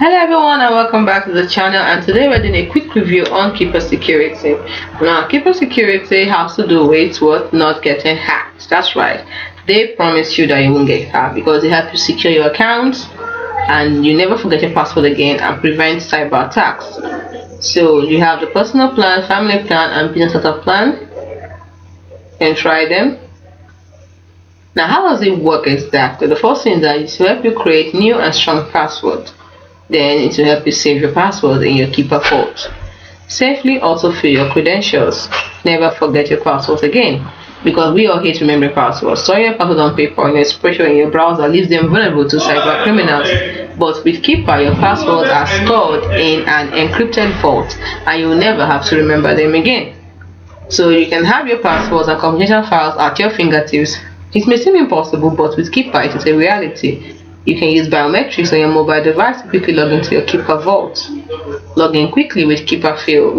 Hello everyone and welcome back to the channel, and today we're doing a quick review on Keeper Security. Now Keeper Security has to do with what? Not getting hacked. That's right. They promise you that you won't get hacked because they help you secure your accounts and you never forget your password again and prevent cyber attacks. So you have the personal plan, family plan and business setup plan. You can try them. Now how does it work exactly? The first thing is that it will help you create new and strong passwords. Then it will help you save your password in your Keeper vault. Safely also fill your credentials. Never forget your passwords again, because we all hate remembering passwords. Storing your password on paper or in a spreadsheet in your browser leaves them vulnerable to cyber criminals. But with Keeper, your passwords are stored in an encrypted vault and you will never have to remember them again. So you can have your passwords and confidential files at your fingertips. It may seem impossible, but with Keeper it is a reality. You can use biometrics on your mobile device to quickly log into your Keeper vault. Log in quickly with Keeper Fill.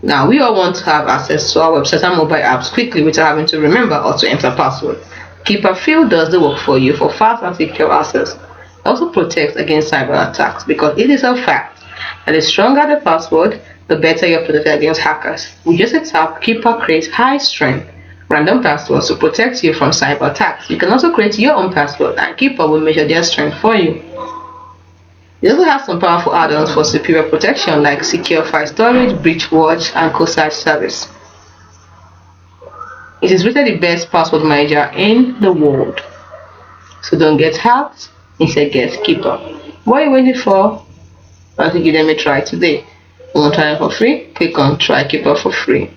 Now, we all want to have access to our website and mobile apps quickly without having to remember or to enter password. Keeper Fill does the work for you for fast and secure access. It also protects against cyber attacks because it is a fact that the stronger the password, the better you're protected against hackers. With just a tap, Keeper creates high-strength random passwords to protect you from cyber attacks. You can also create your own password and Keeper will measure their strength for you. It also has some powerful add-ons for superior protection like secure file storage, breach watch, and co-search service. It is rated the best password manager in the world. So don't get hacked, instead get Keeper. What are you waiting for? Why don't you give them a try today? You want to try it for free? Click on Try Keeper for free.